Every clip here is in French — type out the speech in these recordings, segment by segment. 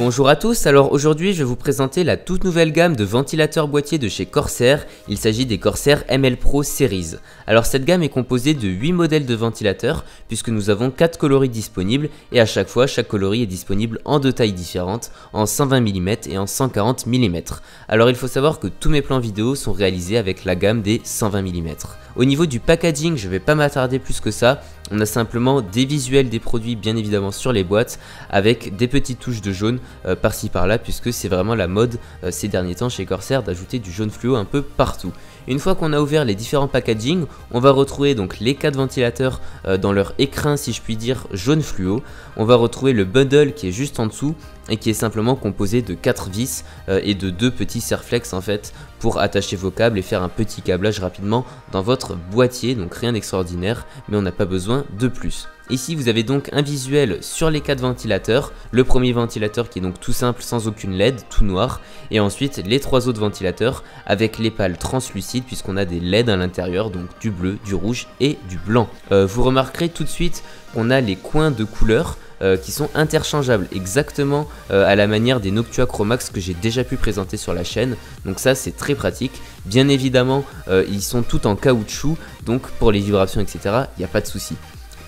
Bonjour à tous, alors aujourd'hui je vais vous présenter la toute nouvelle gamme de ventilateurs boîtiers de chez Corsair. Il s'agit des Corsair ML Pro Series. Alors cette gamme est composée de 8 modèles de ventilateurs puisque nous avons 4 coloris disponibles et à chaque fois chaque coloris est disponible en deux tailles différentes, en 120 mm et en 140 mm. Alors il faut savoir que tous mes plans vidéo sont réalisés avec la gamme des 120 mm. Au niveau du packaging, je ne vais pas m'attarder plus que ça. On a simplement des visuels des produits bien évidemment sur les boîtes avec des petites touches de jaune par-ci par-là puisque c'est vraiment la mode ces derniers temps chez Corsair d'ajouter du jaune fluo un peu partout. Une fois qu'on a ouvert les différents packaging, on va retrouver donc les 4 ventilateurs dans leur écrin si je puis dire jaune fluo. On va retrouver le bundle qui est juste en dessous et qui est simplement composé de 4 vis et de 2 petits serflex en fait pour attacher vos câbles et faire un petit câblage rapidement dans votre boîtier, donc rien d'extraordinaire mais on n'a pas besoin de plus. Ici vous avez donc un visuel sur les 4 ventilateurs, le premier ventilateur qui est donc tout simple sans aucune LED, tout noir, et ensuite les 3 autres ventilateurs avec les pales translucides puisqu'on a des LED à l'intérieur, donc du bleu, du rouge et du blanc. Vous remarquerez tout de suite qu'on a les coins de couleur qui sont interchangeables exactement à la manière des Noctua Chromax que j'ai déjà pu présenter sur la chaîne, donc ça c'est très pratique. Bien évidemment ils sont tout en caoutchouc, donc pour les vibrations etc il n'y a pas de souci.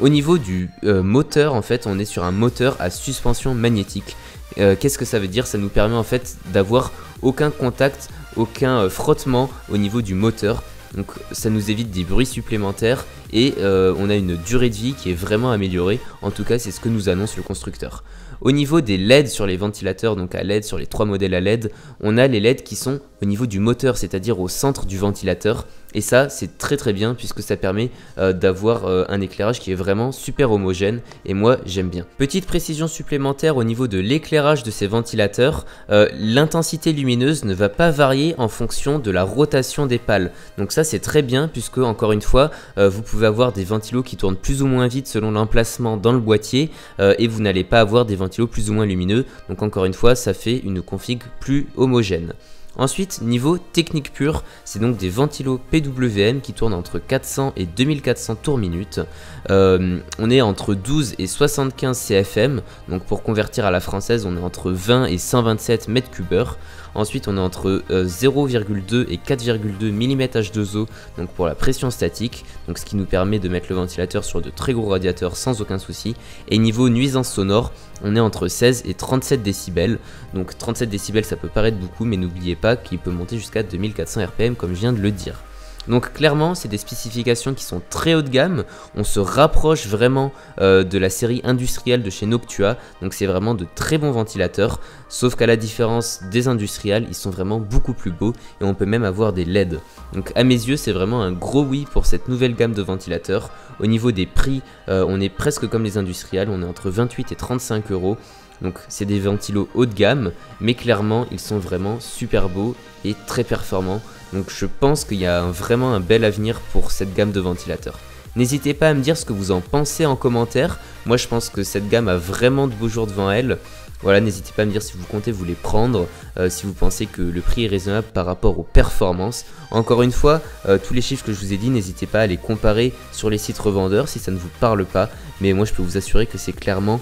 Au niveau du moteur en fait on est sur un moteur à suspension magnétique. Qu'est-ce que ça veut dire? Ça nous permet en fait d'avoir aucun contact, aucun frottement au niveau du moteur. Donc ça nous évite des bruits supplémentaires et on a une durée de vie qui est vraiment améliorée, en tout cas c'est ce que nous annonce le constructeur. Au niveau des LED sur les ventilateurs, donc à LED, sur les 3 modèles à LED, on a les LED qui sont au niveau du moteur, c'est-à-dire au centre du ventilateur. Et ça, c'est très bien puisque ça permet d'avoir un éclairage qui est vraiment super homogène et moi, j'aime bien. Petite précision supplémentaire au niveau de l'éclairage de ces ventilateurs, l'intensité lumineuse ne va pas varier en fonction de la rotation des pales. Donc ça, c'est très bien puisque, encore une fois, vous pouvez avoir des ventilos qui tournent plus ou moins vite selon l'emplacement dans le boîtier et vous n'allez pas avoir des ventilos plus ou moins lumineux. Donc encore une fois, ça fait une config plus homogène. Ensuite, niveau technique pure, c'est donc des ventilos PWM qui tournent entre 400 et 2400 tours minute. On est entre 12 et 75 CFM, donc pour convertir à la française, on est entre 20 et 127 m3. Ensuite, on est entre 0,2 et 4,2 mm H2O, donc pour la pression statique, donc ce qui nous permet de mettre le ventilateur sur de très gros radiateurs sans aucun souci. Et niveau nuisance sonore, on est entre 16 et 37 décibels. Donc 37 décibels, ça peut paraître beaucoup, mais n'oubliez pas qu'il peut monter jusqu'à 2400 RPM comme je viens de le dire. Donc clairement c'est des spécifications qui sont très haut de gamme, on se rapproche vraiment de la série industrielle de chez Noctua, donc c'est vraiment de très bons ventilateurs, sauf qu'à la différence des industriels, ils sont vraiment beaucoup plus beaux et on peut même avoir des LED. Donc à mes yeux c'est vraiment un gros oui pour cette nouvelle gamme de ventilateurs. Au niveau des prix, on est presque comme les industriels, on est entre 28 et 35 euros. Donc c'est des ventilos haut de gamme, mais clairement ils sont vraiment super beaux et très performants. Donc je pense qu'il y a vraiment un bel avenir pour cette gamme de ventilateurs. N'hésitez pas à me dire ce que vous en pensez en commentaire. Moi je pense que cette gamme a vraiment de beaux jours devant elle. Voilà, n'hésitez pas à me dire si vous comptez vous les prendre, si vous pensez que le prix est raisonnable par rapport aux performances. Encore une fois, tous les chiffres que je vous ai dit, n'hésitez pas à les comparer sur les sites revendeurs si ça ne vous parle pas. Mais moi je peux vous assurer que c'est clairement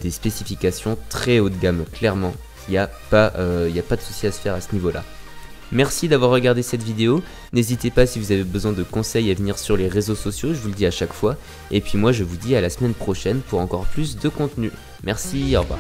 des spécifications très haut de gamme. Clairement, il n'y a pas de souci à se faire à ce niveau-là. Merci d'avoir regardé cette vidéo, n'hésitez pas si vous avez besoin de conseils à venir sur les réseaux sociaux, je vous le dis à chaque fois. Et puis moi je vous dis à la semaine prochaine pour encore plus de contenu. Merci, au revoir.